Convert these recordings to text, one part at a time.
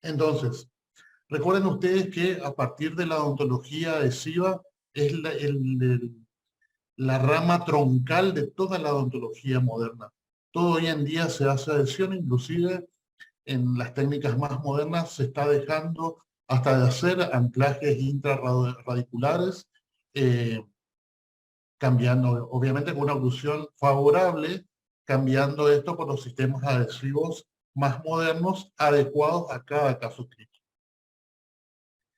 Entonces, recuerden ustedes que a partir de la odontología adhesiva es la rama troncal de toda la odontología moderna. Todo hoy en día se hace adhesión, inclusive en las técnicas más modernas se está dejando hasta de hacer anclajes intrarradiculares, cambiando, obviamente con una oclusión favorable, cambiando esto por los sistemas adhesivos más modernos, adecuados a cada caso clínico.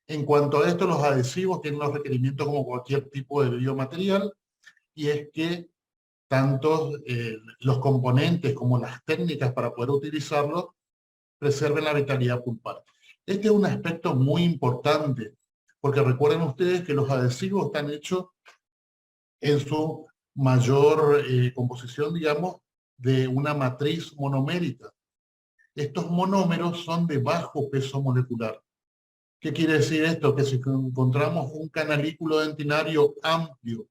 En cuanto a esto, los adhesivos tienen los requerimientos como cualquier tipo de biomaterial, y es que tanto los componentes como las técnicas para poder utilizarlos preserven la vitalidad pulpar. Este es un aspecto muy importante, porque recuerden ustedes que los adhesivos están hechos en su mayor composición, digamos, de una matriz monomérica. Estos monómeros son de bajo peso molecular. ¿Qué quiere decir esto? Que si encontramos un canalículo dentinario amplio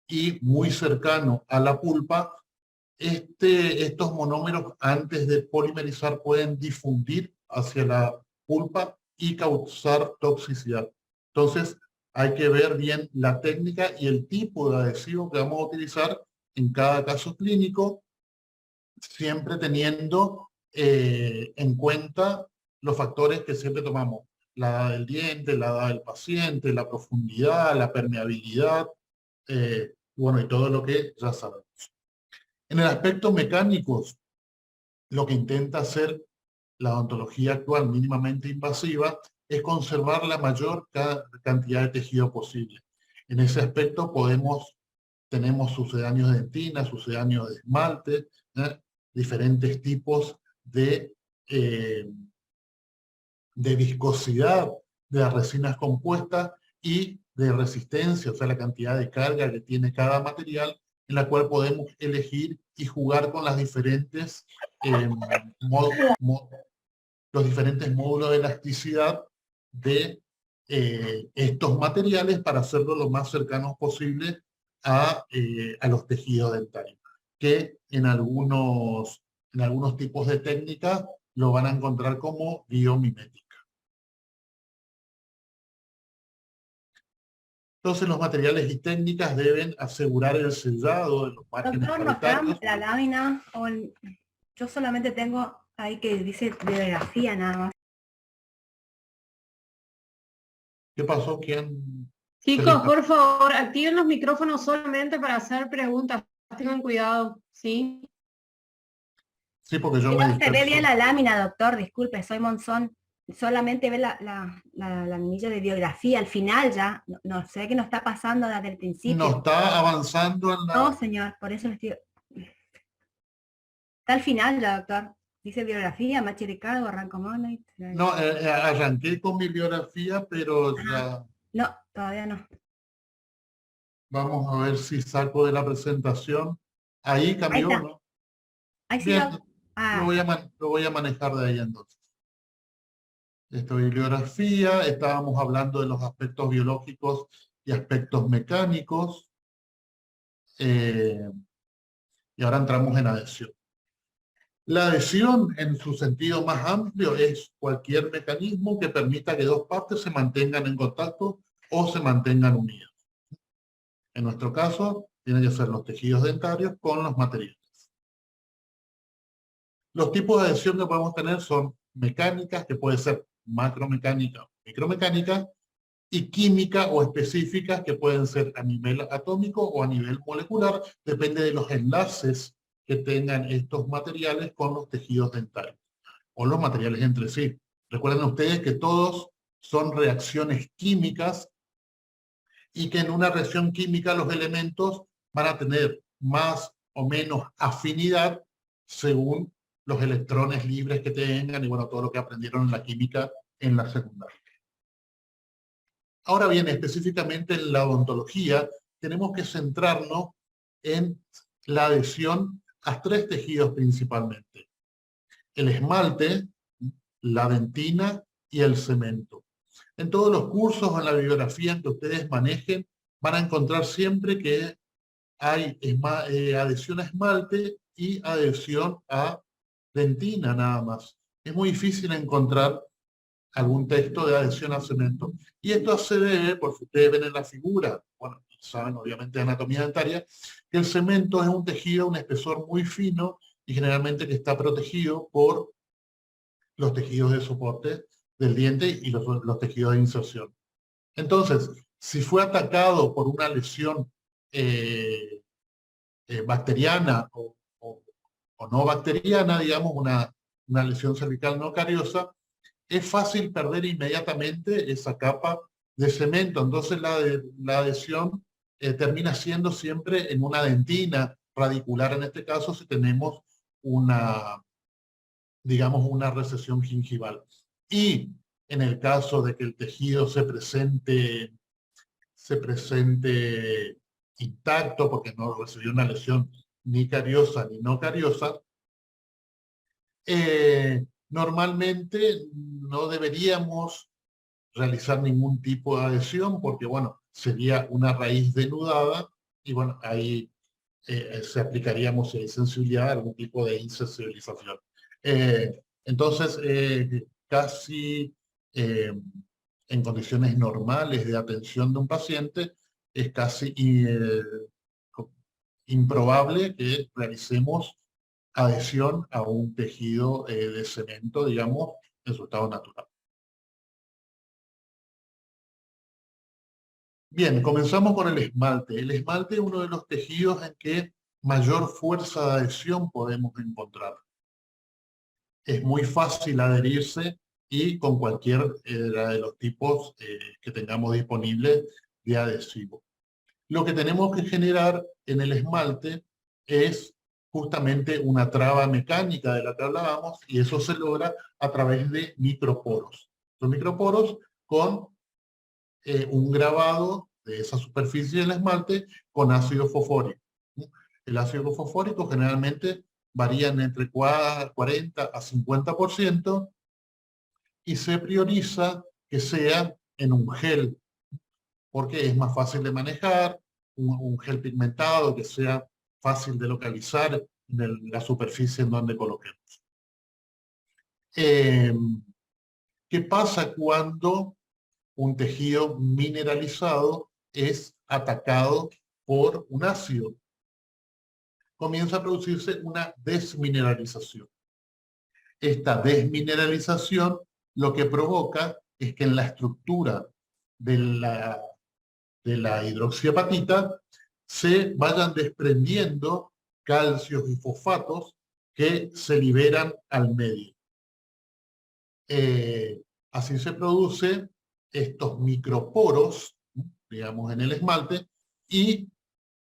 y muy cercano a la pulpa, estos monómeros antes de polimerizar pueden difundir hacia la pulpa y causar toxicidad. Entonces hay que ver bien la técnica y el tipo de adhesivo que vamos a utilizar en cada caso clínico, siempre teniendo en cuenta los factores que siempre tomamos: la edad del diente, la edad del paciente, la profundidad, la permeabilidad, bueno, y todo lo que ya sabemos. En el aspecto mecánico, lo que intenta hacer la odontología actual mínimamente invasiva es conservar la mayor cantidad de tejido posible. En ese aspecto tenemos sucedáneos de dentina, sucedáneos de esmalte, diferentes tipos eh, de viscosidad de las resinas compuestas y de resistencia, o sea, la cantidad de carga que tiene cada material, en la cual podemos elegir y jugar con las diferentes, los diferentes módulos de elasticidad de estos materiales para hacerlo lo más cercanos posible a los tejidos dentarios, que en algunos tipos de técnicas lo van a encontrar como biomimética. Entonces los materiales y técnicas deben asegurar el sellado de los márgenes Doctor, ¿nos da paritarios. la lámina? Yo solamente tengo ahí que dice biografía nada más. ¿Qué pasó? ¿Quién? Chicos, por favor, activen los micrófonos solamente para hacer preguntas. Tengan cuidado, ¿sí? Sí, porque yo Si me no se ve disperso. bien la lámina, doctor, disculpe, soy Monzón. Solamente ve la laminilla de biografía al final ya. No sé qué nos está pasando desde el principio. No está avanzando en la... No, señor, por eso le estoy... Está al final ya, doctor. Dice biografía, Machi Ricardo, Barranco Money. No, arranqué con mi biografía, pero ya... No, todavía no. Vamos a ver si saco de la presentación. Ahí cambió, Ahí está. ¿no? Ahí sí, Bien, ah, lo voy a manejar de ahí entonces. Esta bibliografía, estábamos hablando de los aspectos biológicos y aspectos mecánicos. Y ahora entramos en adhesión. La adhesión, en su sentido más amplio, es cualquier mecanismo que permita que dos partes se mantengan en contacto o se mantengan unidas. En nuestro caso, tienen que ser los tejidos dentarios con los materiales. Los tipos de adhesión que podemos tener son mecánicas, que puede ser macromecánica o micromecánica, y química o específicas, que pueden ser a nivel atómico o a nivel molecular, depende de los enlaces que tengan estos materiales con los tejidos dentarios o los materiales entre sí. Recuerden ustedes que todos son reacciones químicas y que en una reacción química los elementos van a tener más o menos afinidad según los electrones libres que tengan y bueno, todo lo que aprendieron en la química en la secundaria. Ahora bien, específicamente en la odontología, tenemos que centrarnos en la adhesión a tres tejidos principalmente: el esmalte, la dentina y el cemento. En todos los cursos o en la bibliografía que ustedes manejen, van a encontrar siempre que hay adhesión a esmalte y adhesión a dentina nada más. Es muy difícil encontrar algún texto de adhesión al cemento. Y esto se debe, porque ustedes ven en la figura, bueno, saben obviamente de anatomía dentaria, que el cemento es un tejido, un espesor muy fino y generalmente que está protegido por los tejidos de soporte del diente y los tejidos de inserción. Entonces, si fue atacado por una lesión bacteriana o no bacteriana, digamos, una lesión cervical no cariosa, es fácil perder inmediatamente esa capa de cemento. Entonces la adhesión termina siendo siempre en una dentina radicular, en este caso, si tenemos digamos, una recesión gingival. Y en el caso de que el tejido se presente intacto, porque no recibió una lesión ni cariosa ni no cariosa, normalmente no deberíamos realizar ningún tipo de adhesión, porque bueno, sería una raíz denudada, y bueno, ahí se aplicaríamos, si hay sensibilidad, algún tipo de insensibilización. Entonces, casi en condiciones normales de atención de un paciente, es casi improbable que realicemos adhesión a un tejido de cemento, digamos, en su estado natural. Bien, comenzamos con el esmalte. El esmalte es uno de los tejidos en que mayor fuerza de adhesión podemos encontrar. Es muy fácil adherirse y con cualquier de los tipos que tengamos disponibles de adhesivo. Lo que tenemos que generar en el esmalte es justamente una traba mecánica de la que hablábamos, y eso se logra a través de microporos. Los microporos con un grabado de esa superficie del esmalte con ácido fosfórico. El ácido fosfórico generalmente varía entre 40 a 50% y se prioriza que sea en un gel, porque es más fácil de manejar, un gel pigmentado que sea fácil de localizar en la superficie en donde coloquemos. ¿Qué pasa cuando un tejido mineralizado es atacado por un ácido? Comienza a producirse una desmineralización. Esta desmineralización lo que provoca es que en la estructura de la hidroxiapatita se vayan desprendiendo calcios y fosfatos que se liberan al medio. Así se producen estos microporos, digamos, en el esmalte, y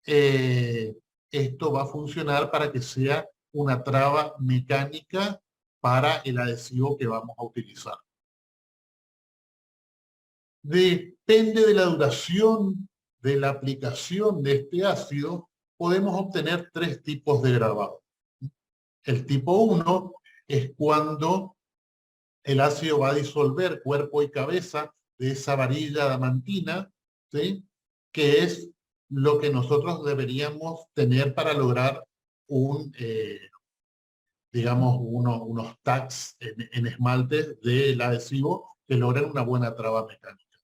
esto va a funcionar para que sea una traba mecánica para el adhesivo que vamos a utilizar. Depende de la duración de la aplicación de este ácido, podemos obtener tres tipos de grabado. El tipo 1 es cuando el ácido va a disolver cuerpo y cabeza de esa varilla adamantina, ¿sí?, que es lo que nosotros deberíamos tener para lograr digamos, unos tags en esmalte del adhesivo que logren una buena traba mecánica.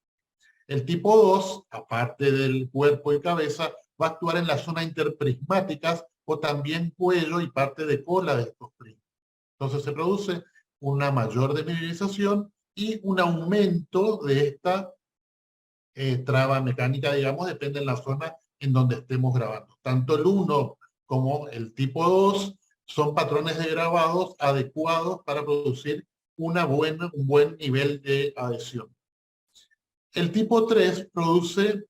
El tipo 2, aparte del cuerpo y cabeza, va a actuar en la zona interprismáticas o también cuello y parte de cola de estos prismas. Entonces se produce una mayor demineralización y un aumento de esta traba mecánica, digamos, depende de la zona en donde estemos grabando. Tanto el 1 como el tipo 2 son patrones de grabados adecuados para producir un buen nivel de adhesión. El tipo 3 produce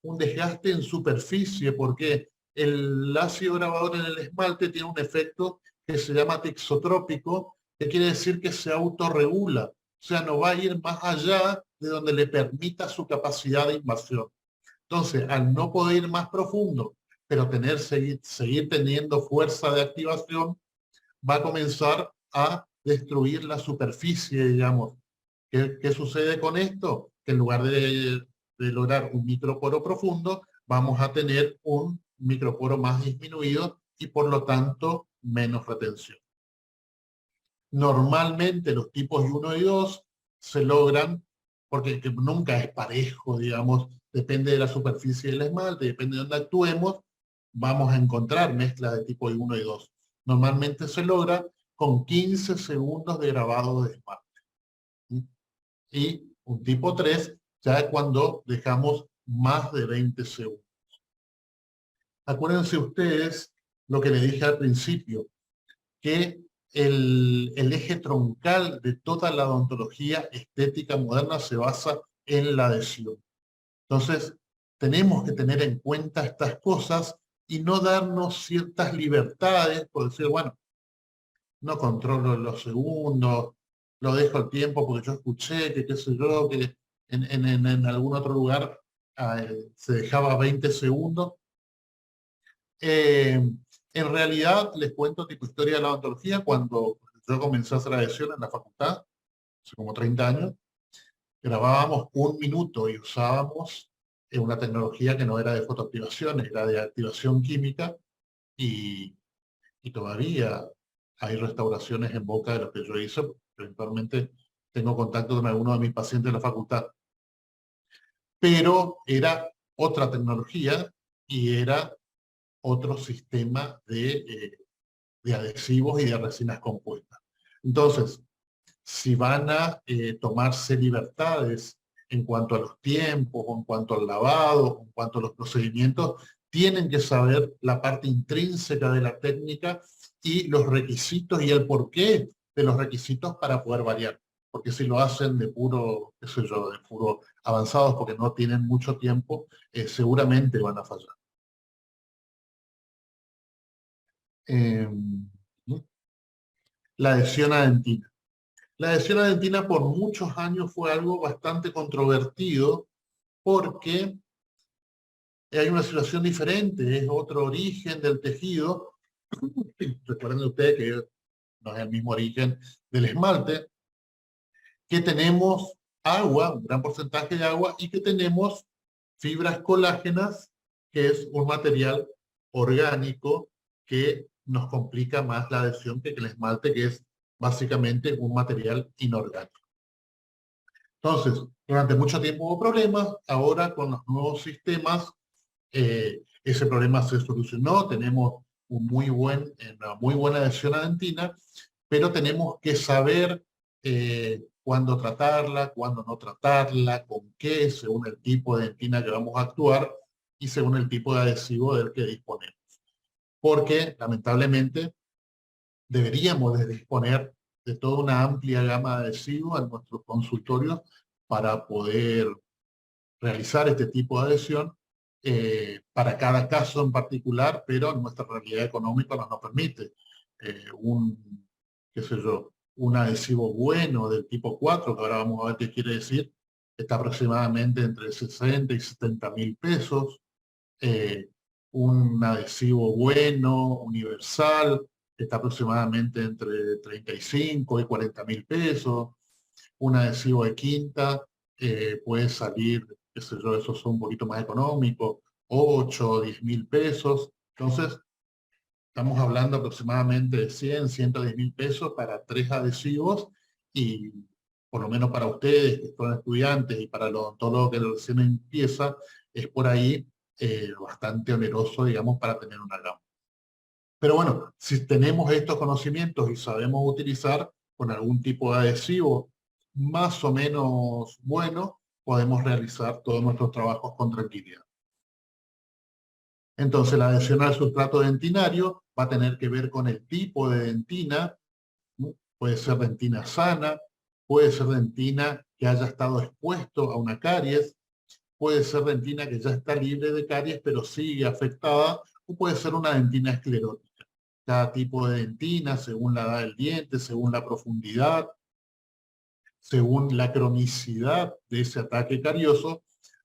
un desgaste en superficie porque el ácido grabador en el esmalte tiene un efecto que se llama tixotrópico, que quiere decir que se autorregula, o sea, no va a ir más allá de donde le permita su capacidad de invasión. Entonces, al no poder ir más profundo, pero seguir teniendo fuerza de activación, va a comenzar a destruir la superficie, digamos. ¿Qué sucede con esto? Que en lugar de lograr un microporo profundo, vamos a tener un microporo más disminuido y por lo tanto menos retención. Normalmente los tipos 1 y 2 se logran, porque que nunca es parejo, digamos, depende de la superficie del esmalte, depende de dónde actuemos, vamos a encontrar mezclas de tipo 1 y 2. Normalmente se logra con 15 segundos de grabado de esmalte. Y un tipo 3 ya es cuando dejamos más de 20 segundos. Acuérdense ustedes lo que les dije al principio, que el eje troncal de toda la odontología estética moderna se basa en la adhesión. Entonces, tenemos que tener en cuenta estas cosas y no darnos ciertas libertades por decir, bueno, no controlo los segundos, lo dejo al tiempo porque yo escuché que qué sé yo, que en algún otro lugar se dejaba 20 segundos. En realidad, les cuento tipo historia de la odontología. Cuando yo comencé a hacer adhesión en la facultad, hace como 30 años, grabábamos 1 minuto y usábamos una tecnología que no era de fotoactivación, era de activación química, y todavía hay restauraciones en boca de lo que yo hice. Eventualmente tengo contacto con algunos de mis pacientes de la facultad. Pero era otra tecnología y era otro sistema de adhesivos y de resinas compuestas. Entonces, si van a tomarse libertades en cuanto a los tiempos, o en cuanto al lavado, o en cuanto a los procedimientos, tienen que saber la parte intrínseca de la técnica y los requisitos y el porqué de los requisitos para poder variar. Porque si lo hacen de puro, qué sé yo, de puro avanzados porque no tienen mucho tiempo, seguramente van a fallar. La adhesión a dentina. La adhesión a dentina por muchos años fue algo bastante controvertido porque hay una situación diferente, es otro origen del tejido. Recuerden ustedes que no es el mismo origen del esmalte, que tenemos agua, un gran porcentaje de agua, y que tenemos fibras colágenas, que es un material orgánico que nos complica más la adhesión que el esmalte, que es básicamente un material inorgánico. Entonces, durante mucho tiempo hubo problemas, ahora con los nuevos sistemas ese problema se solucionó, tenemos una muy buena adhesión a dentina, pero tenemos que saber cuándo tratarla, cuándo no tratarla, con qué, según el tipo de dentina que vamos a actuar y según el tipo de adhesivo del que disponemos. Porque, lamentablemente, deberíamos de disponer de toda una amplia gama de adhesivos en nuestros consultorios para poder realizar este tipo de adhesión para cada caso en particular, pero nuestra realidad económica nos permite. Qué sé yo, un adhesivo bueno del tipo 4, que ahora vamos a ver qué quiere decir, está aproximadamente entre 60 y 70 mil pesos. Un adhesivo bueno, universal, está aproximadamente entre 35 y 40 mil pesos. Un adhesivo de quinta puede salir, qué sé yo, esos son un poquito más económicos, 8 o 10 mil pesos. Entonces, estamos hablando aproximadamente de 100, 110 mil pesos para 3 adhesivos, y por lo menos para ustedes que son estudiantes y para los odontólogos que recién empieza, es por ahí bastante oneroso, digamos, para tener una gama. Pero bueno, si tenemos estos conocimientos y sabemos utilizar con algún tipo de adhesivo más o menos bueno, podemos realizar todos nuestros trabajos con tranquilidad. Entonces, la adhesión al sustrato dentinario va a tener que ver con el tipo de dentina. Puede ser dentina sana, puede ser dentina que haya estado expuesto a una caries, puede ser dentina que ya está libre de caries pero sigue afectada, o puede ser una dentina esclerótica. Cada tipo de dentina, según la edad del diente, según la profundidad, según la cronicidad de ese ataque carioso,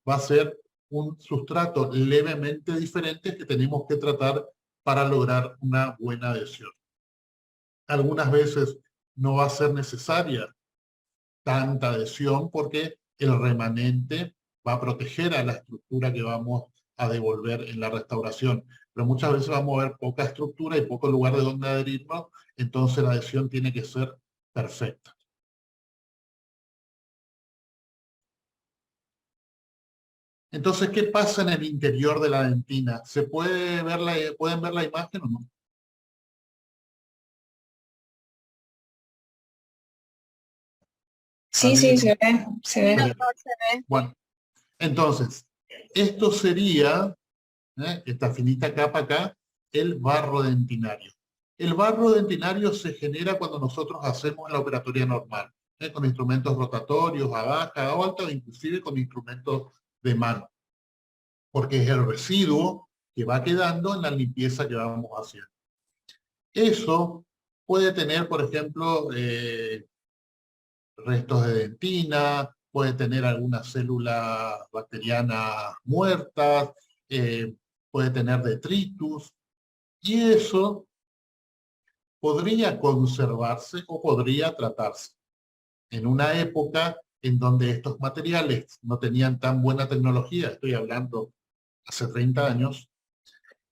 va a ser un sustrato levemente diferente que tenemos que tratar para lograr una buena adhesión. Algunas veces no va a ser necesaria tanta adhesión porque el remanente va a proteger a la estructura que vamos a devolver en la restauración. Pero muchas veces vamos a ver poca estructura y poco lugar de donde adherirnos, entonces la adhesión tiene que ser Perfecto. Entonces, ¿qué pasa en el interior de la dentina? ¿Se puede ver pueden ver la imagen o no? Sí, sí, se ve, se ve. Doctor, se ve. Bueno, entonces, esto sería, esta finita capa acá, el barro dentinario. El barro dentinario se genera cuando nosotros hacemos la operatoria normal, con instrumentos rotatorios, a baja, a alta, o inclusive con instrumentos de mano, porque es el residuo que va quedando en la limpieza que vamos haciendo. Eso puede tener, por ejemplo, restos de dentina, puede tener algunas células bacterianas muertas, puede tener detritus, y eso podría conservarse o podría tratarse. En una época en donde estos materiales no tenían tan buena tecnología, estoy hablando hace 30 años,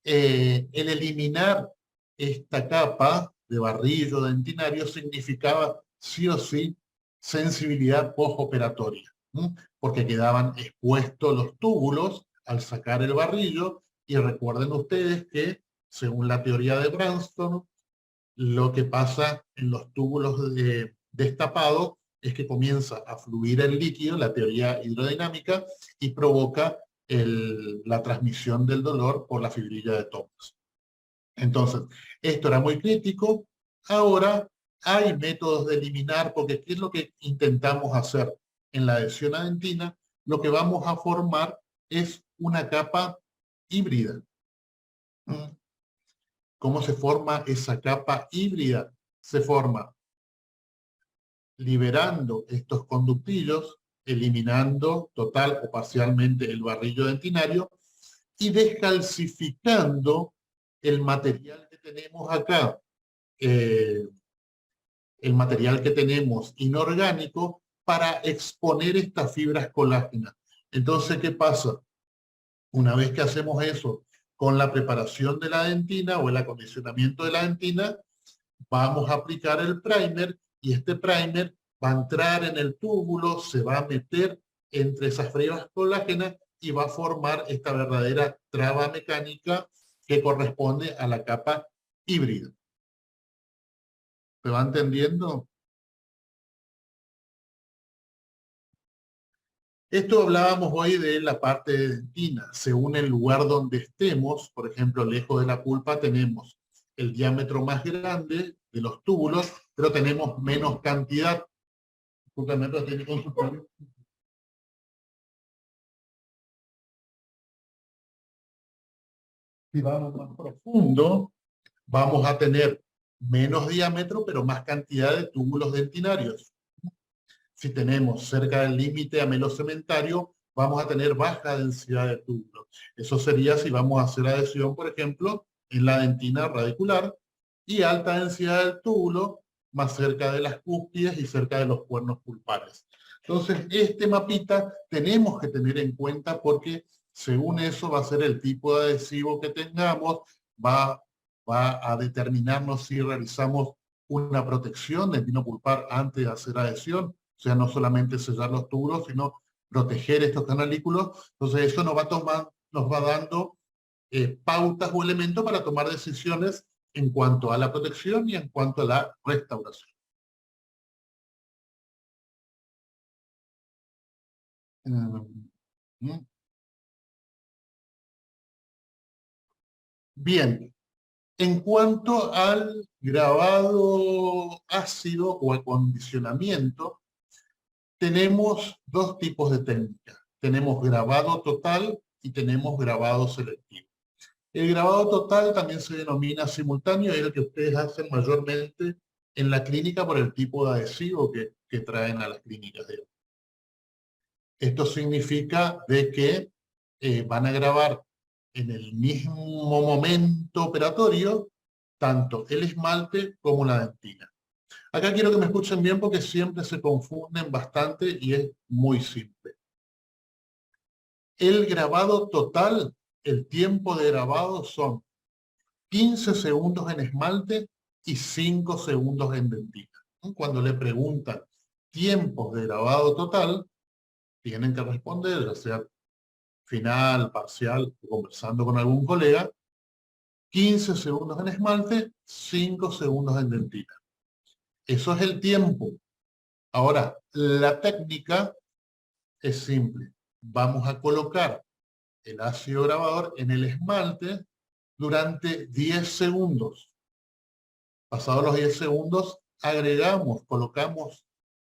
el eliminar esta capa de barrillo dentinario significaba sí o sí sensibilidad postoperatoria, porque quedaban expuestos los túbulos al sacar el barrillo, y recuerden ustedes que, según la teoría de Branston, lo que pasa en los túbulos destapados es que comienza a fluir el líquido, la teoría hidrodinámica, y provoca la transmisión del dolor por la fibrilla de Thomas. Entonces, esto era muy crítico. Ahora hay métodos de eliminar, porque ¿qué es lo que intentamos hacer? En la adhesión a dentina, lo que vamos a formar es una capa híbrida. ¿Cómo se forma esa capa híbrida? Se forma liberando estos conductillos, eliminando total o parcialmente el barrillo dentinario y descalcificando el material que tenemos acá, el material que tenemos inorgánico, para exponer estas fibras colágenas. Entonces, ¿qué pasa? Una vez que hacemos eso con la preparación de la dentina o el acondicionamiento de la dentina, vamos a aplicar el primer, y este primer va a entrar en el túbulo, se va a meter entre esas fibras colágenas y va a formar esta verdadera traba mecánica que corresponde a la capa híbrida. ¿Se va entendiendo? Esto hablábamos hoy de la parte de dentina. Según el lugar donde estemos, por ejemplo, lejos de la pulpa, tenemos el diámetro más grande de los túbulos, pero tenemos menos cantidad. Si vamos más profundo, vamos a tener menos diámetro, pero más cantidad de túbulos dentinarios. Si tenemos cerca del límite amelocementario, vamos a tener baja densidad de túbulos. Eso sería si vamos a hacer adhesión, por ejemplo, en la dentina radicular, y alta densidad del túbulo más cerca de las cúspides y cerca de los cuernos pulpares. Entonces, este mapita tenemos que tener en cuenta, porque según eso va a ser el tipo de adhesivo que tengamos, va a determinarnos si realizamos una protección del pino pulpar antes de hacer adhesión, o sea, no solamente sellar los túbulos, sino proteger estos canalículos. Entonces eso nos va dando pautas o elementos para tomar decisiones en cuanto a la protección y en cuanto a la restauración. Bien, en cuanto al grabado ácido o acondicionamiento, tenemos dos tipos de técnicas. Tenemos grabado total y tenemos grabado selectivo. El grabado total también se denomina simultáneo, y es el que ustedes hacen mayormente en la clínica por el tipo de adhesivo que traen a las clínicas de hoy. Esto significa de que van a grabar en el mismo momento operatorio tanto el esmalte como la dentina. Acá quiero que me escuchen bien, porque siempre se confunden bastante y es muy simple. El grabado total, el tiempo de grabado son 15 segundos en esmalte y 5 segundos en dentina. Cuando le preguntan tiempos de grabado total, tienen que responder, ya sea final, parcial, conversando con algún colega, 15 segundos en esmalte, 5 segundos en dentina. Eso es el tiempo. Ahora, la técnica es simple. Vamos a colocar el ácido grabador en el esmalte durante 10 segundos. Pasados los 10 segundos, colocamos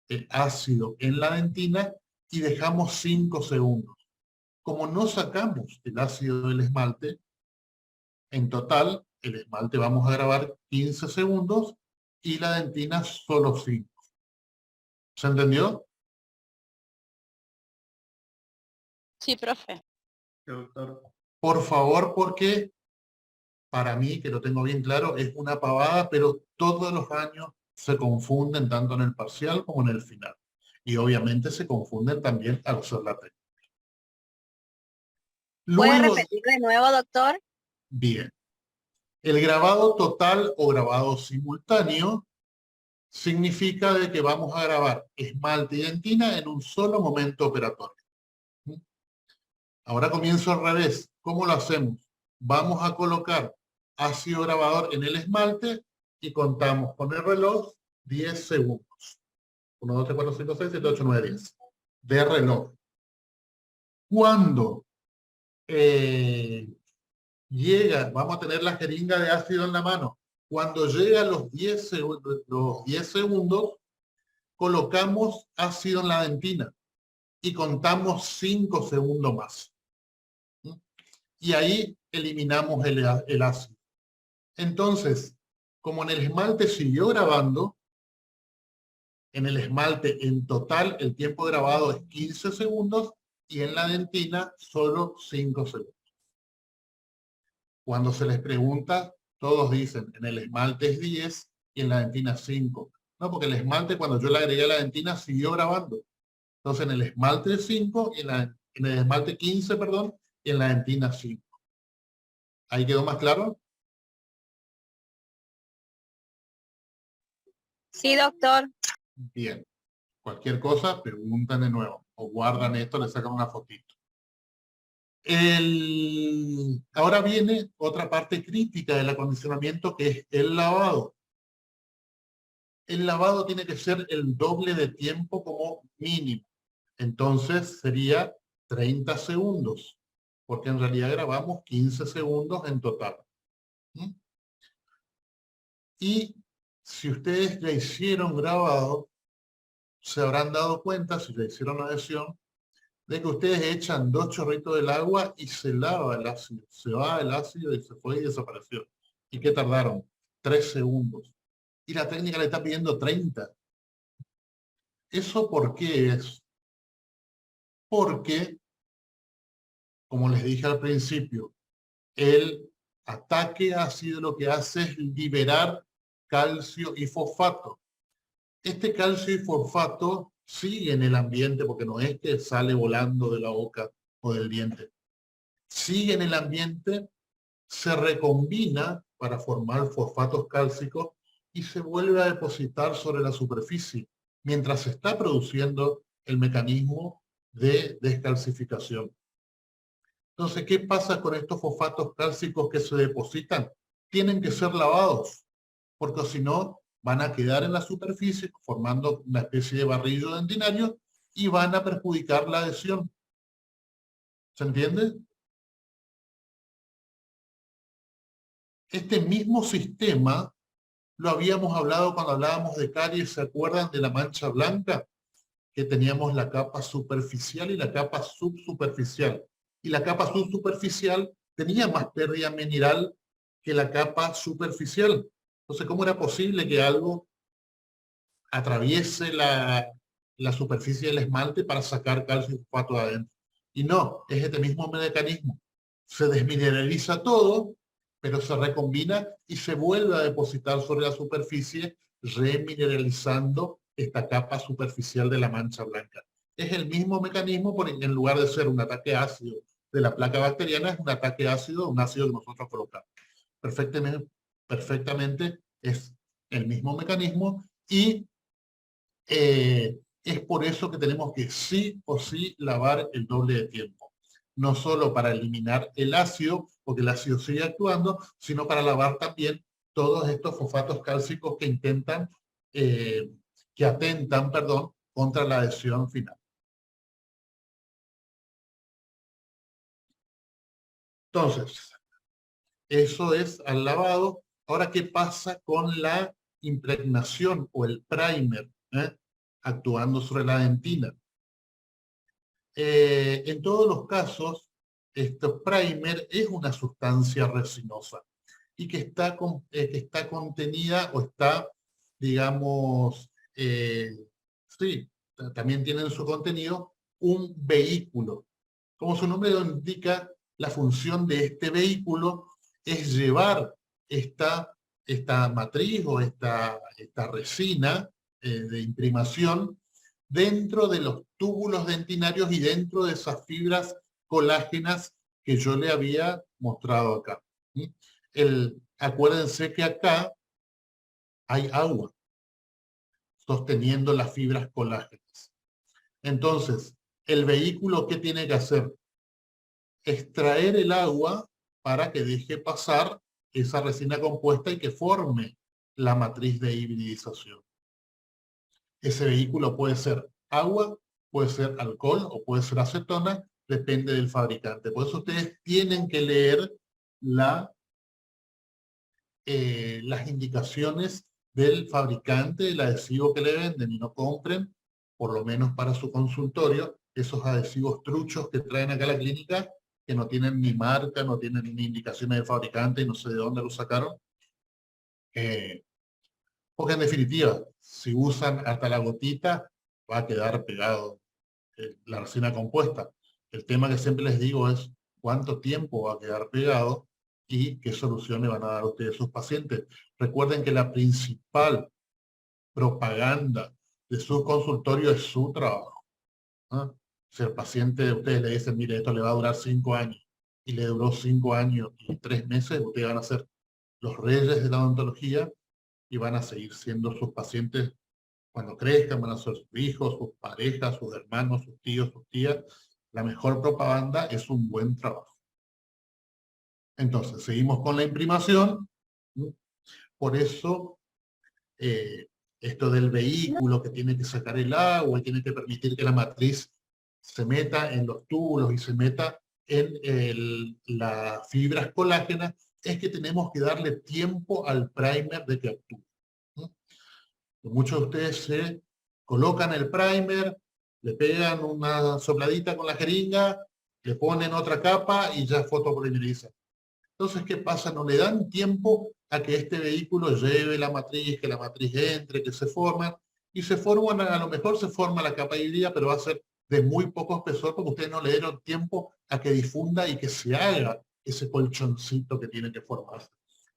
el ácido en la dentina y dejamos 5 segundos. Como no sacamos el ácido del esmalte, en total, el esmalte vamos a grabar 15 segundos y la dentina solo 5. ¿Se entendió? Sí, profe. Doctor. Por favor, porque para mí, que lo tengo bien claro, es una pavada, pero todos los años se confunden tanto en el parcial como en el final. Y obviamente se confunden también al hacer la técnica. ¿Puede Luego, repetir de nuevo, doctor? bien. El grabado total o grabado simultáneo significa de que vamos a grabar esmalte y dentina en un solo momento operatorio. Ahora comienzo al revés. ¿Cómo lo hacemos? Vamos a colocar ácido grabador en el esmalte y contamos con el reloj 10 segundos. 1, 2, 3, 4, 5, 6, 7, 8, 9, 10. De reloj. Cuando llega, vamos a tener la jeringa de ácido en la mano. Cuando llega a los 10 segundos, colocamos ácido en la dentina y contamos 5 segundos más. Y ahí eliminamos el ácido. Entonces, como en el esmalte siguió grabando, en el esmalte en total el tiempo grabado es 15 segundos y en la dentina solo 5 segundos. Cuando se les pregunta, todos dicen, en el esmalte es 10 y en la dentina 5. No, porque el esmalte cuando yo le agregué a la dentina siguió grabando. Entonces en el esmalte es 5, y en el esmalte 15, perdón, y en la dentina 5. ¿Ahí quedó más claro? Sí, doctor. Bien. Cualquier cosa, preguntan de nuevo. O guardan esto, le sacan una fotito. Ahora viene otra parte crítica del acondicionamiento, que es el lavado. El lavado tiene que ser el doble de tiempo como mínimo. Entonces sería 30 segundos, porque en realidad grabamos 15 segundos en total. Y si ustedes ya hicieron grabado, se habrán dado cuenta, si ya hicieron adhesión, de que ustedes echan 2 chorritos del agua y se lava el ácido. Se va el ácido y se fue y desapareció. ¿Y qué tardaron? 3 segundos. Y la técnica le está pidiendo 30. ¿Eso por qué es? Porque, como les dije al principio, el ataque ácido lo que hace es liberar calcio y fosfato. Este calcio y fosfato sigue en el ambiente, porque no es que sale volando de la boca o del diente. Sigue en el ambiente, se recombina para formar fosfatos cálcicos y se vuelve a depositar sobre la superficie, mientras se está produciendo el mecanismo de descalcificación. Entonces, ¿qué pasa con estos fosfatos cálcicos que se depositan? Tienen que ser lavados, porque si no, van a quedar en la superficie formando una especie de barrillo dentinario y van a perjudicar la adhesión. ¿Se entiende? Este mismo sistema lo habíamos hablado cuando hablábamos de caries. ¿Se acuerdan de la mancha blanca? Que teníamos la capa superficial y la capa subsuperficial. Y la capa subsuperficial tenía más pérdida mineral que la capa superficial. Entonces, ¿cómo era posible que algo atraviese la superficie del esmalte para sacar calcio y fosfato de adentro? Y no, es este mismo mecanismo. Se desmineraliza todo, pero se recombina y se vuelve a depositar sobre la superficie, remineralizando esta capa superficial de la mancha blanca. Es el mismo mecanismo, porque en lugar de ser un ataque ácido de la placa bacteriana, es un ataque ácido, un ácido que nosotros colocamos. Perfectamente es el mismo mecanismo y Es por eso que tenemos que sí o sí lavar el doble de tiempo. No solo para eliminar el ácido, porque el ácido sigue actuando, sino para lavar también todos estos fosfatos cálcicos que intentan, que atentan, perdón, contra la adhesión final. Entonces, eso es al lavado. Ahora, ¿qué pasa con la impregnación o el primer, actuando sobre la dentina? En todos los casos, este primer es una sustancia resinosa y que está contenida o está, digamos, sí, también tiene en su contenido un vehículo. Como su nombre lo indica, la función de este vehículo es llevar esta matriz o esta resina de imprimación dentro de los túbulos dentinarios y dentro de esas fibras colágenas que yo le había mostrado acá. Acuérdense que acá hay agua sosteniendo las fibras colágenas. Entonces, el vehículo, ¿qué tiene que hacer? Extraer el agua para que deje pasar esa resina compuesta y que forme la matriz de hibridización. Ese vehículo puede ser agua, puede ser alcohol o puede ser acetona, depende del fabricante. Por eso ustedes tienen que leer las indicaciones del fabricante del adhesivo que le venden y no compren, por lo menos para su consultorio, esos adhesivos truchos que traen acá a la clínica, que no tienen ni marca, no tienen ni indicaciones del fabricante y no sé de dónde lo sacaron. Porque en definitiva, si usan hasta la gotita, va a quedar pegado la resina compuesta. El tema que siempre les digo es cuánto tiempo va a quedar pegado y qué soluciones van a dar a ustedes sus pacientes. Recuerden que la principal propaganda de su consultorio es su trabajo. Si el paciente de ustedes le dicen, mire, esto le va a durar 5 años, y le duró 5 años y 3 meses, ustedes van a ser los reyes de la odontología y van a seguir siendo sus pacientes cuando crezcan, van a ser sus hijos, sus parejas, sus hermanos, sus tíos, sus tías. La mejor propaganda es un buen trabajo. Entonces, seguimos con la imprimación. Por eso, esto del vehículo que tiene que sacar el agua y tiene que permitir que la matriz se meta en los túbulos y se meta en las fibras colágenas, es que tenemos que darle tiempo al primer de que actúe. Muchos de ustedes se colocan el primer, le pegan una sopladita con la jeringa, le ponen otra capa y ya fotopolimerizan. Entonces, ¿qué pasa? No le dan tiempo a que este vehículo lleve la matriz, que la matriz entre, que se forman, y se forman, a lo mejor se forma la capa híbrida, pero va a ser de muy poco espesor porque ustedes no le dieron tiempo a que difunda y que se haga ese colchoncito que tiene que formarse.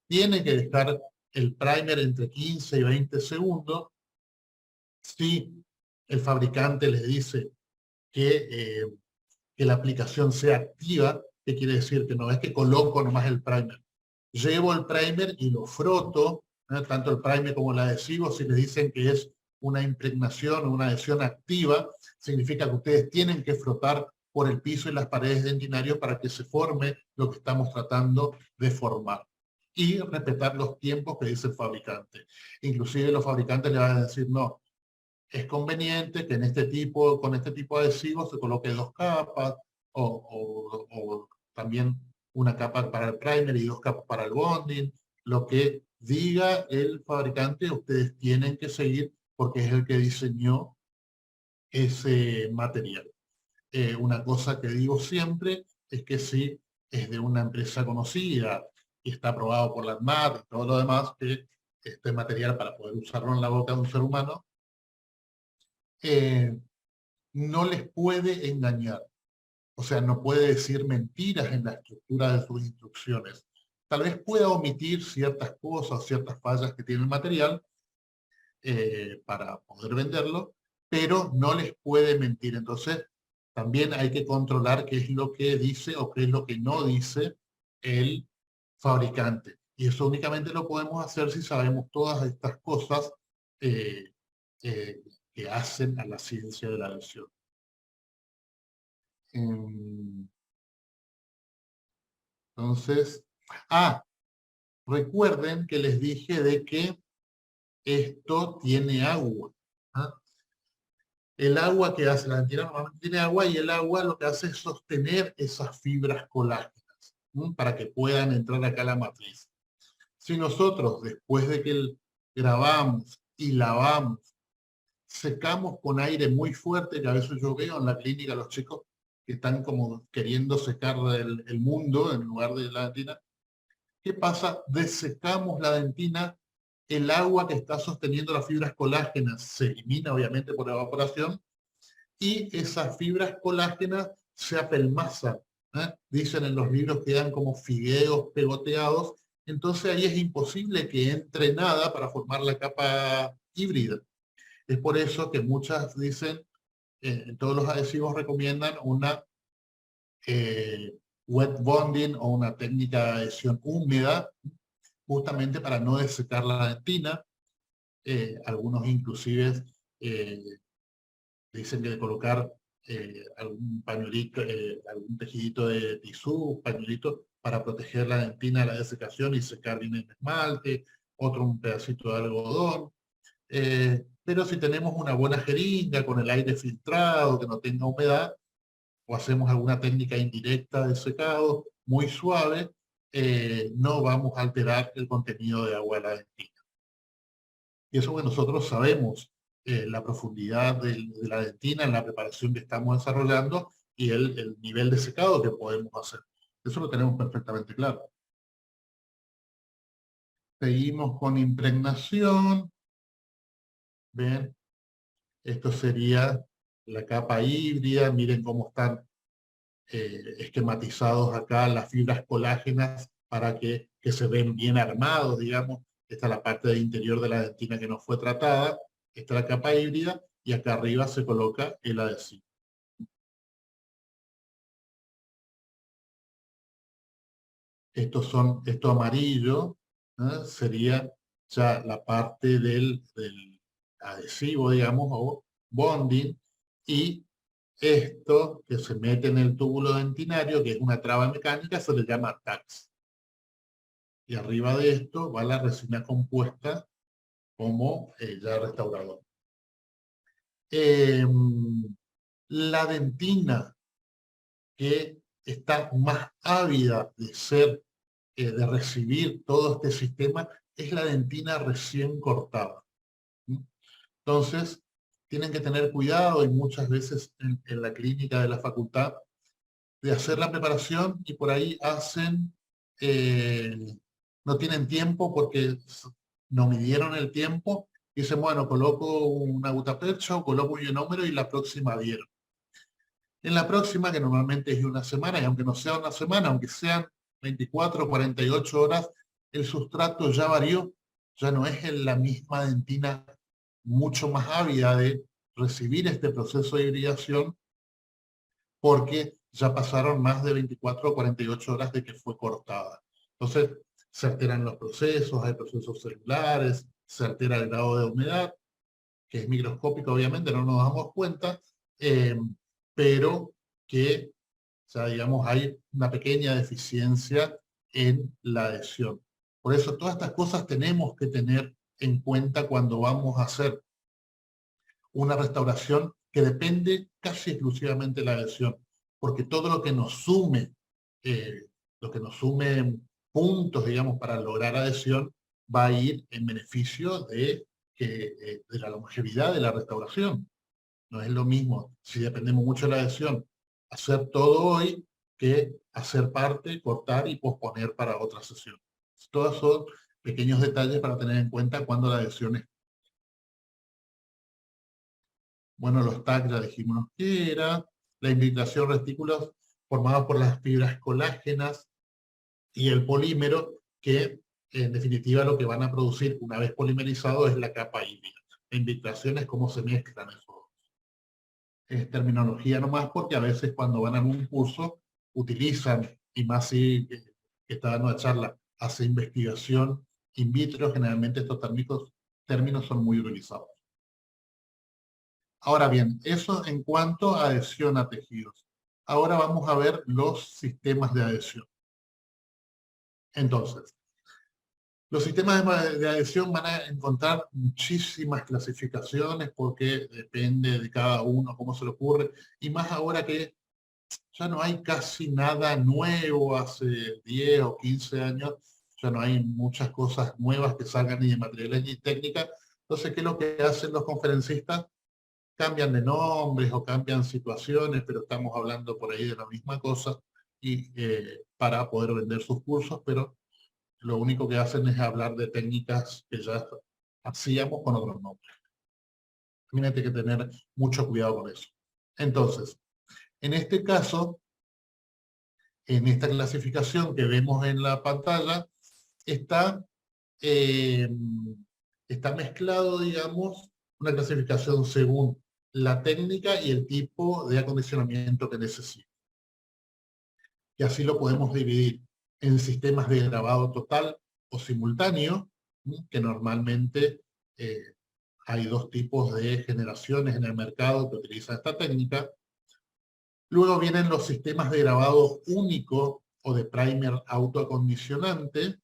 Tiene que dejar el primer entre 15 y 20 segundos. Si el fabricante les dice que la aplicación sea activa, ¿qué quiere decir? Que no es que coloco nomás el primer. Llevo el primer y lo froto, tanto el primer como el adhesivo. Si les dicen que es una impregnación o una adhesión activa, significa que ustedes tienen que frotar por el piso y las paredes dentinarios para que se forme lo que estamos tratando de formar. Y respetar los tiempos que dice el fabricante. Inclusive los fabricantes le van a decir, no, es conveniente que con este tipo de adhesivos se coloque 2 capas o también una capa para el primer y 2 capas para el bonding. Lo que diga el fabricante, ustedes tienen que seguir porque es el que diseñó ese material. Una cosa que digo siempre es que si es de una empresa conocida y está aprobado por la ANMAT y todo lo demás, que este material para poder usarlo en la boca de un ser humano, no les puede engañar. O sea, no puede decir mentiras en la estructura de sus instrucciones. Tal vez pueda omitir ciertas cosas, ciertas fallas que tiene el material para poder venderlo, pero no les puede mentir. Entonces, también hay que controlar qué es lo que dice o qué es lo que no dice el fabricante. Y eso únicamente lo podemos hacer si sabemos todas estas cosas que hacen a la ciencia de la adhesión. Entonces, recuerden que les dije de que esto tiene agua. ¿Ah? El agua que hace la dentina normalmente tiene agua, y el agua lo que hace es sostener esas fibras colágenas, ¿sí? Para que puedan entrar acá a la matriz. Si nosotros, después de que grabamos y lavamos, secamos con aire muy fuerte, que a veces yo veo en la clínica los chicos que están como queriendo secar el mundo en lugar de la dentina, ¿qué pasa? Desecamos la dentina, el agua que está sosteniendo las fibras colágenas se elimina obviamente por evaporación, y esas fibras colágenas se apelmazan, ¿eh? Dicen en los libros que quedan como fideos pegoteados, entonces ahí es imposible que entre nada para formar la capa híbrida. Es por eso que muchas dicen, en todos los adhesivos recomiendan una wet bonding o una técnica de adhesión húmeda, justamente para no desecar la dentina. Algunos inclusive dicen que de colocar algún pañuelito, algún tejidito de tisú, pañuelito, para proteger la dentina de la desecación y secar bien el esmalte, otro un pedacito de algodón. Pero si tenemos una buena jeringa con el aire filtrado, que no tenga humedad, o hacemos alguna técnica indirecta de secado muy suave, no vamos a alterar el contenido de agua de la dentina. Y eso que nosotros sabemos la profundidad de la dentina en la preparación que estamos desarrollando y el nivel de secado que podemos hacer. Eso lo tenemos perfectamente claro. Seguimos con impregnación. ¿Ven? Esto sería la capa híbrida. Miren cómo están esquematizados acá las fibras colágenas para que se ven bien armados, digamos. Esta es la parte del interior de la dentina que no fue tratada. Esta es la capa híbrida, y acá arriba se coloca el adhesivo. Esto amarillo, ¿eh? Sería ya la parte del adhesivo, digamos, o bonding, y esto que se mete en el túbulo dentinario, que es una traba mecánica, se le llama tax. Y arriba de esto va la resina compuesta como ya restaurador. La dentina que está más ávida de ser, de recibir todo este sistema, es la dentina recién cortada. Entonces, tienen que tener cuidado, y muchas veces en la clínica de la facultad, de hacer la preparación, y por ahí hacen, no tienen tiempo porque no midieron el tiempo, y dicen, bueno, coloco una gutapercha, coloco un ionómero y la próxima adhiero. En la próxima, que normalmente es de una semana, y aunque no sea una semana, aunque sean 24 o 48 horas, el sustrato ya varió, ya no es la misma dentina mucho más ávida de recibir este proceso de hibridación, porque ya pasaron más de 24 o 48 horas de que fue cortada. Entonces, se alteran los procesos, hay procesos celulares, se altera el grado de humedad, que es microscópico obviamente, no nos damos cuenta, pero que, ya digamos, hay una pequeña deficiencia en la adhesión. Por eso todas estas cosas tenemos que tener en cuenta cuando vamos a hacer una restauración que depende casi exclusivamente de la adhesión, porque todo lo que nos sume puntos, digamos, para lograr adhesión, va a ir en beneficio de la longevidad de la restauración. No es lo mismo, si dependemos mucho de la adhesión, hacer todo hoy que hacer parte, cortar y posponer para otra sesión. Todos son pequeños detalles para tener en cuenta cuando la adhesión es. Bueno, los tags ya dijimos que era. La infiltración retículos formada por las fibras colágenas y el polímero, que en definitiva lo que van a producir una vez polimerizado es la capa híbrida. La infiltración es cómo se mezclan esos dos. Es terminología nomás, porque a veces cuando van a un curso utilizan, y más si que está dando la charla, hace investigación in vitro, generalmente estos términos son muy utilizados. Ahora bien, eso en cuanto a adhesión a tejidos. Ahora vamos a ver los sistemas de adhesión. Entonces, los sistemas de adhesión van a encontrar muchísimas clasificaciones porque depende de cada uno, cómo se le ocurre, y más ahora que ya no hay casi nada nuevo, hace 10 o 15 años, ya no hay muchas cosas nuevas que salgan ni de materiales ni técnica. Entonces, ¿qué es lo que hacen los conferencistas? Cambian de nombres o cambian situaciones, pero estamos hablando por ahí de la misma cosa y para poder vender sus cursos, pero lo único que hacen es hablar de técnicas que ya hacíamos con otros nombres. También hay que tener mucho cuidado con eso. Entonces, en este caso, en esta clasificación que vemos en la pantalla, está mezclado, digamos, una clasificación según la técnica y el tipo de acondicionamiento que necesita. Y así lo podemos dividir en sistemas de grabado total o simultáneo, que normalmente hay dos tipos de generaciones en el mercado que utilizan esta técnica. Luego vienen los sistemas de grabado único o de primer autoacondicionante,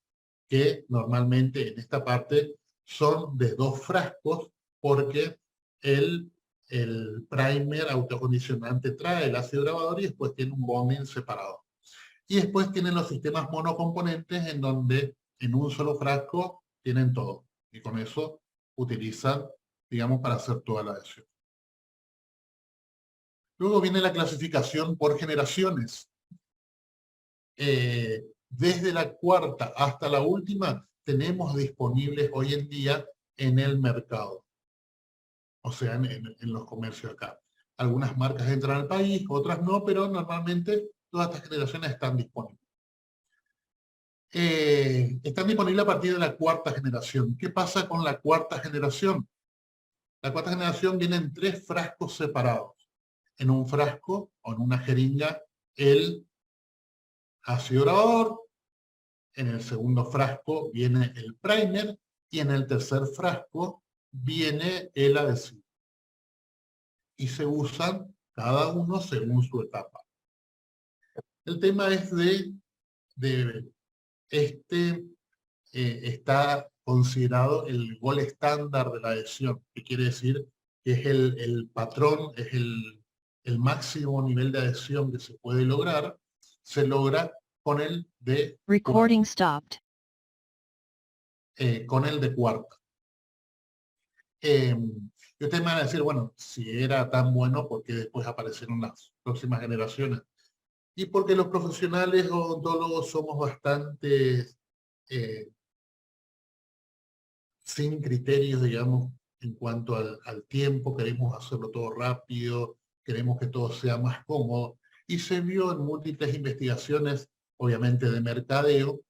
que normalmente en esta parte son de 2 frascos, porque el primer autoacondicionante trae el ácido grabador y después tiene un bonding separado. Y después tienen los sistemas monocomponentes en donde en un solo frasco tienen todo. Y con eso utilizan, digamos, para hacer toda la adhesión. Luego viene la clasificación por generaciones. Desde la cuarta hasta la última tenemos disponibles hoy en día en el mercado. O sea, en los comercios acá. Algunas marcas entran al país, otras no, pero normalmente todas estas generaciones están disponibles. Están disponibles a partir de la cuarta generación. ¿Qué pasa con la cuarta generación? La cuarta generación viene en 3 frascos separados. En un frasco o en una jeringa el ácido grabador, en el segundo frasco viene el primer y en el tercer frasco viene el adhesivo. Y se usan cada uno según su etapa. El tema es está considerado el gol estándar de la adhesión, que quiere decir que es el patrón, es el máximo nivel de adhesión que se puede lograr, se logra con el de Recording stopped. con el de cuarta. Y ustedes me van a decir, bueno, si era tan bueno, ¿por qué después aparecieron las próximas generaciones? Y porque los profesionales odontólogos somos bastante sin criterios, digamos, en cuanto al tiempo, queremos hacerlo todo rápido, queremos que todo sea más cómodo, y se vio en múltiples investigaciones, obviamente de mercadeo,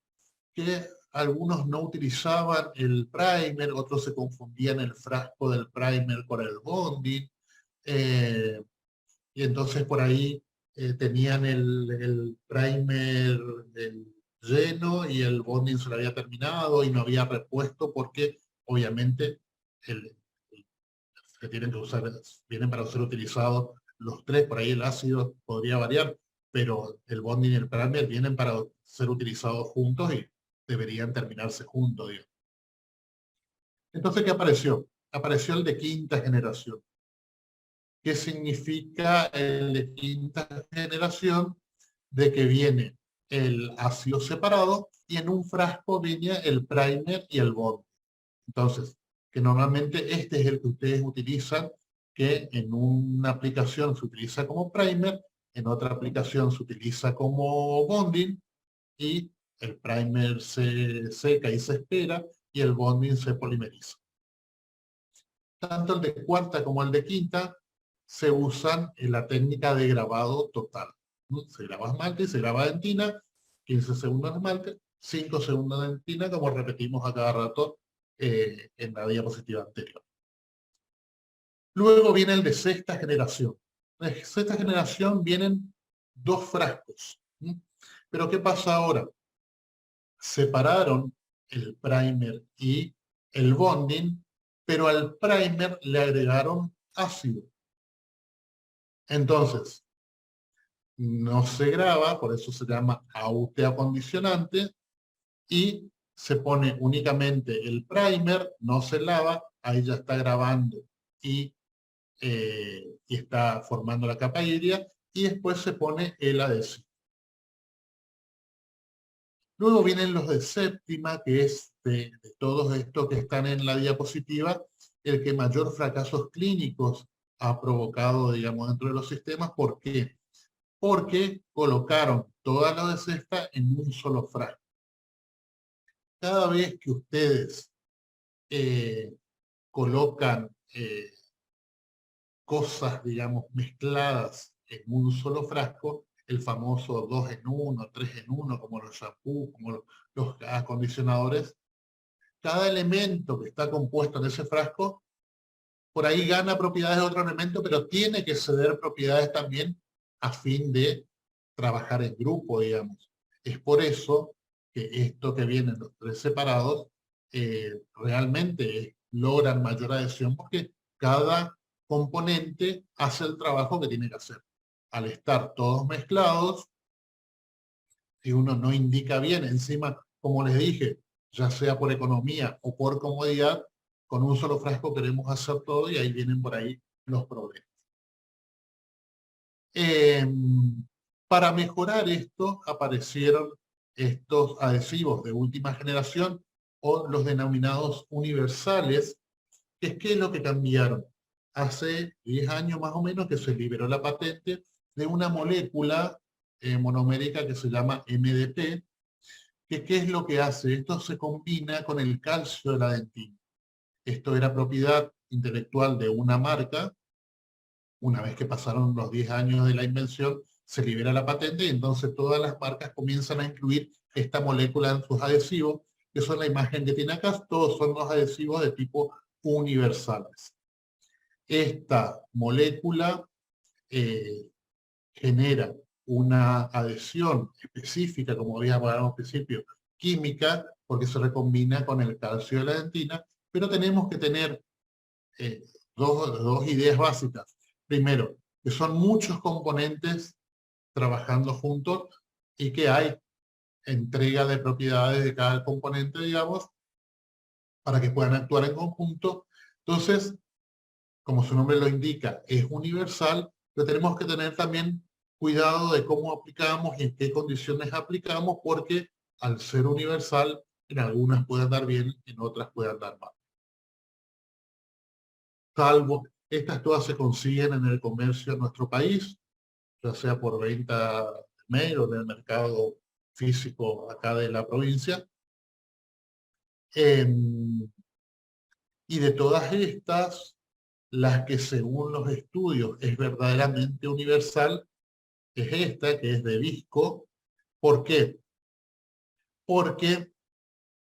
que algunos no utilizaban el primer, otros se confundían el frasco del primer con el bonding, y entonces por ahí tenían el primer lleno y el bonding se lo había terminado y no había repuesto porque obviamente se tienen que usar, vienen para ser utilizados los 3, por ahí el ácido podría variar, pero el bonding y el primer vienen para ser utilizados juntos y deberían terminarse juntos, digamos. Entonces, ¿qué apareció? Apareció el de quinta generación. ¿Qué significa el de quinta generación? De que viene el ácido separado y en un frasco viene el primer y el bonding. Entonces, que normalmente este es el que ustedes utilizan, que en una aplicación se utiliza como primer, en otra aplicación se utiliza como bonding, y el primer se seca y se espera, y el bonding se polimeriza. Tanto el de cuarta como el de quinta se usan en la técnica de grabado total. Se graba esmalte y se graba dentina, 15 segundos de esmalte, 5 segundos de dentina, como repetimos a cada rato en la diapositiva anterior. Luego viene el de sexta generación. En la sexta generación vienen 2 frascos. Pero ¿qué pasa ahora? Separaron el primer y el bonding, pero al primer le agregaron ácido. Entonces, no se graba, por eso se llama autoacondicionante, y se pone únicamente el primer, no se lava, ahí ya está grabando y está formando la capa hídrica, y después se pone el adhesivo. Luego vienen los de séptima, que es de todos estos que están en la diapositiva, el que mayor fracasos clínicos ha provocado, digamos, dentro de los sistemas. ¿Por qué? Porque colocaron toda la de sexta en un solo frasco. Cada vez que ustedes colocan cosas, digamos, mezcladas en un solo frasco, el famoso 2 en 1, 3 en 1, como los shampoos, como los acondicionadores, cada elemento que está compuesto en ese frasco, por ahí gana propiedades de otro elemento, pero tiene que ceder propiedades también a fin de trabajar en grupo, digamos. Es por eso que esto que vienen los tres separados realmente logran mayor adhesión, porque cada componente hace el trabajo que tiene que hacer. Al estar todos mezclados, si uno no indica bien, encima, como les dije, ya sea por economía o por comodidad, con un solo frasco queremos hacer todo y ahí vienen por ahí los problemas. Para mejorar esto aparecieron estos adhesivos de última generación, o los denominados universales, que es que lo que cambiaron. Hace 10 años más o menos que se liberó la patente de una molécula monomérica que se llama MDP, que ¿qué es lo que hace? Esto se combina con el calcio de la dentina. Esto era propiedad intelectual de una marca. Una vez que pasaron los 10 años de la invención, se libera la patente y entonces todas las marcas comienzan a incluir esta molécula en sus adhesivos, que son la imagen que tiene acá. Todos son los adhesivos de tipo universales. Esta molécula genera una adhesión específica, como habíamos hablado al principio, química, porque se recombina con el calcio de la dentina, pero tenemos que tener dos ideas básicas. Primero, que son muchos componentes trabajando juntos y que hay entrega de propiedades de cada componente, digamos, para que puedan actuar en conjunto. Entonces, como su nombre lo indica, es universal, pero tenemos que tener también cuidado de cómo aplicamos y en qué condiciones aplicamos, porque al ser universal, en algunas puede andar bien, en otras puede andar mal. Salvo, estas todas se consiguen en el comercio de nuestro país, ya sea por venta de mail o en el mercado físico acá de la provincia. Y de todas estas, las que según los estudios es verdaderamente universal, es esta, que es de Visco. ¿Por qué? Porque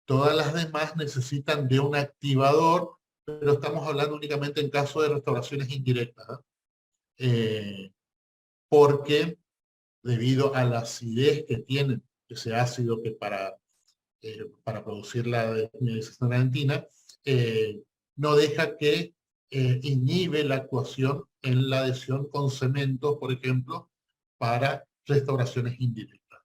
todas las demás necesitan de un activador, pero estamos hablando únicamente en caso de restauraciones indirectas, porque debido a la acidez que tienen ese ácido que para producir la desmineralización de la dentina, no deja que inhibe la actuación en la adhesión con cementos, por ejemplo, para restauraciones indirectas.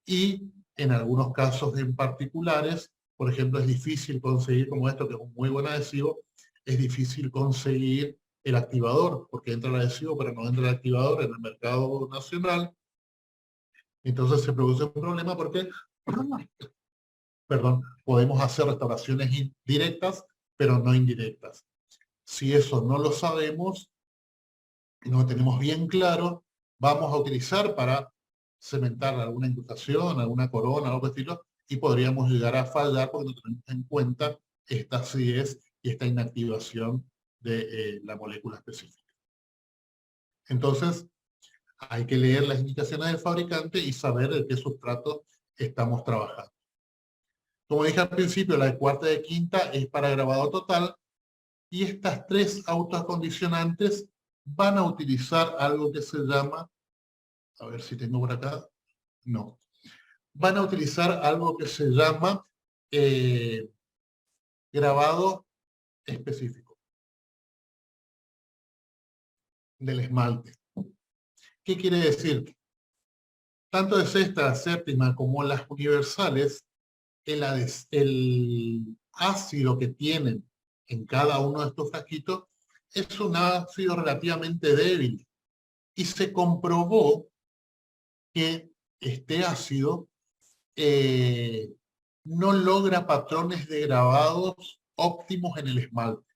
Y en algunos casos en particulares, por ejemplo, es difícil conseguir, como esto, que es un muy buen adhesivo, es difícil conseguir el activador, porque entra el adhesivo, pero no entra el activador en el mercado nacional. Entonces se produce un problema porque, perdón, podemos hacer restauraciones directas, pero no indirectas. Si eso no lo sabemos, no lo tenemos bien claro, vamos a utilizar para cementar alguna incrustación, alguna corona, algo de estilo, y podríamos llegar a fallar porque no tenemos en cuenta esta acidez y esta inactivación de la molécula específica. Entonces, hay que leer las indicaciones del fabricante y saber de qué sustrato estamos trabajando. Como dije al principio, la de cuarta y de quinta es para grabado total, y estas tres autoacondicionantes van a utilizar algo que se llama, a ver si tengo por acá, no, van a utilizar algo que se llama grabado específico del esmalte. ¿Qué quiere decir? Tanto de sexta, séptima como las universales, el ácido que tienen en cada uno de estos frasquitos es un ácido relativamente débil. Y se comprobó que este ácido no logra patrones de grabados óptimos en el esmalte.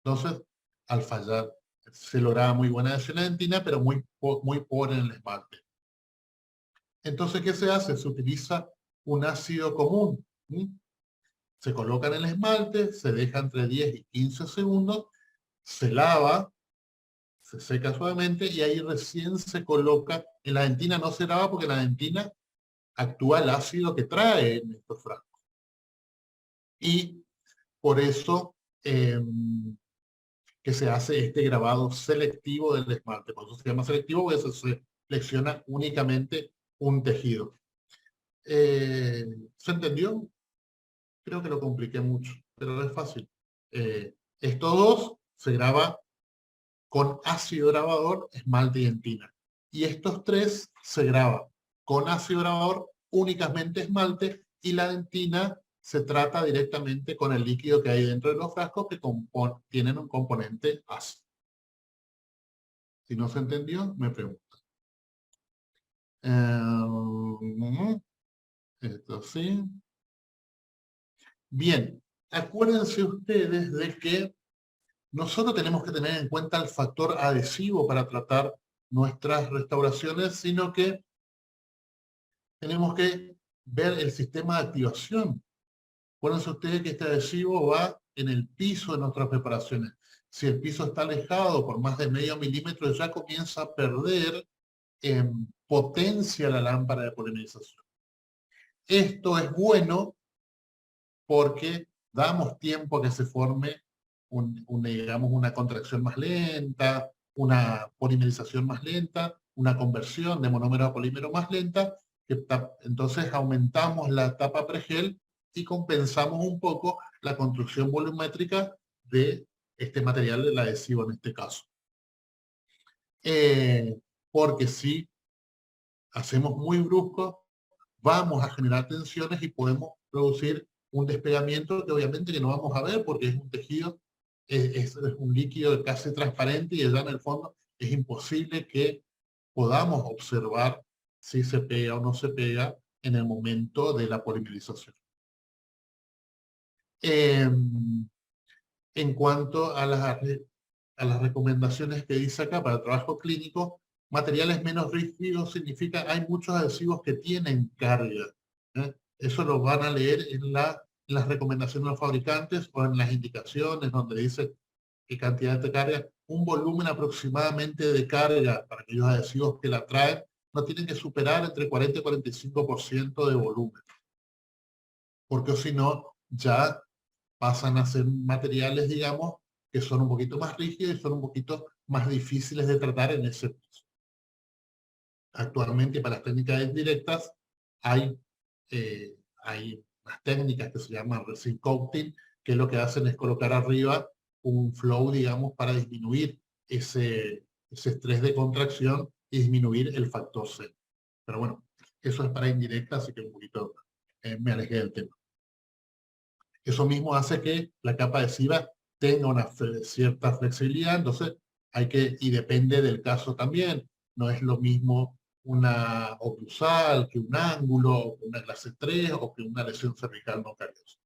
Entonces, al fallar, se lograba muy buena adhesión a la dentina, pero muy pobre en el esmalte. Entonces, ¿qué se hace? Se utiliza un ácido común. Se coloca en el esmalte, se deja entre 10 y 15 segundos, se lava, se seca suavemente y ahí recién se coloca. En la dentina no se lava porque en la dentina actúa el ácido que trae en estos frascos. Y por eso que se hace este grabado selectivo del esmalte. Por eso se llama selectivo, porque se selecciona únicamente un tejido. ¿Se entendió? Creo que lo compliqué mucho, pero es fácil. Estos dos se graba con ácido grabador, esmalte y dentina. Y estos tres se graba con ácido grabador, únicamente esmalte, y la dentina se trata directamente con el líquido que hay dentro de los frascos que tienen un componente ácido. Si no se entendió, me pregunta. Esto sí. Bien, acuérdense ustedes de que nosotros tenemos que tener en cuenta el factor adhesivo para tratar nuestras restauraciones, sino que tenemos que ver el sistema de activación. Acuérdense ustedes que este adhesivo va en el piso de nuestras preparaciones. Si el piso está alejado por más de medio milímetro, ya comienza a perder potencia la lámpara de polimerización. Esto es bueno porque damos tiempo a que se forme digamos, una contracción más lenta, una polimerización más lenta, una conversión de monómero a polímero más lenta, entonces aumentamos la etapa pregel y compensamos un poco la construcción volumétrica de este material del adhesivo en este caso. Porque si hacemos muy brusco, vamos a generar tensiones y podemos producir un despegamiento que obviamente que no vamos a ver porque es un tejido, es un líquido casi transparente y allá en el fondo es imposible que podamos observar si se pega o no se pega en el momento de la polimerización. En cuanto a las recomendaciones que dice acá para el trabajo clínico, materiales menos rígidos significa hay muchos adhesivos que tienen carga. Eso lo van a leer en las recomendaciones de los fabricantes o en las indicaciones donde dice qué cantidad de carga. Un volumen aproximadamente de carga para aquellos adhesivos que la traen no tienen que superar entre 40 y 45% de volumen. Porque si no, ya pasan a ser materiales, digamos, que son un poquito más rígidos y son un poquito más difíciles de tratar en ese piso. Actualmente para las técnicas directas hay unas técnicas que se llaman resin coating, que lo que hacen es colocar arriba un flow, digamos, para disminuir ese estrés de contracción y disminuir el factor C. Pero bueno, eso es para indirectas, así que un poquito me alejé del tema. Eso mismo hace que la capa adhesiva tenga una cierta flexibilidad, entonces y depende del caso también, no es lo mismo una oclusal que un ángulo, o una clase 3 o que una lesión cervical no cariosa.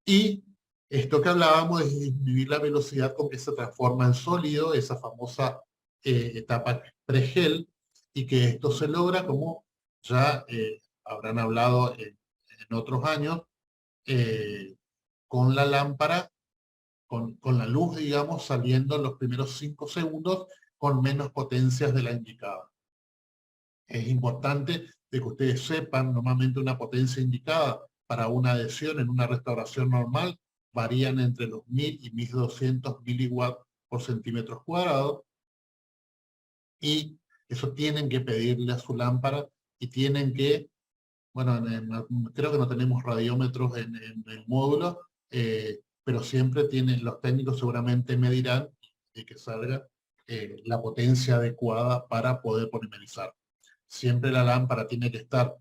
Y esto que hablábamos es disminuir la velocidad con que se transforma en sólido, esa famosa etapa pregel, y que esto se logra como ya habrán hablado en otros años, con la lámpara, con la luz, digamos, saliendo en los primeros 5 segundos con menos potencias de la indicada. Es importante de que ustedes sepan, normalmente una potencia indicada para una adhesión en una restauración normal varían entre los 1000 y 1200 miliwatts por centímetros cuadrados, y eso tienen que pedirle a su lámpara y tienen que, bueno, creo que no tenemos radiómetros en el módulo, pero siempre los técnicos seguramente me dirán que salga la potencia adecuada para poder polimerizar. Siempre la lámpara tiene que estar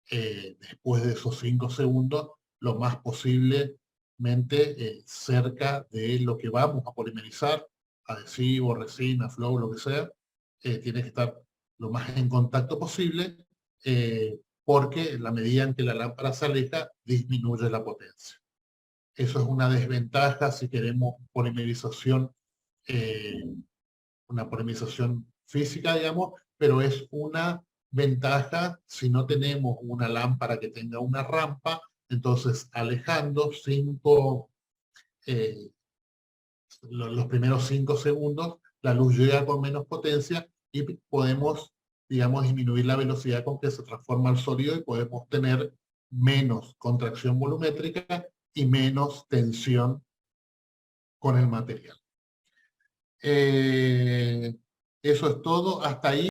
después de esos 5 segundos lo más posiblemente cerca de lo que vamos a polimerizar, adhesivo, resina, flow, lo que sea. Tiene que estar lo más en contacto posible, porque en la medida en que la lámpara se aleja, disminuye la potencia. Eso es una desventaja si queremos polimerización, una polimerización física, digamos, pero es una ventaja si no tenemos una lámpara que tenga una rampa. Entonces, alejando los primeros 5 segundos, la luz llega con menos potencia y podemos, digamos, disminuir la velocidad con que se transforma el sólido y podemos tener menos contracción volumétrica y menos tensión con el material. Eso es todo. Hasta ahí.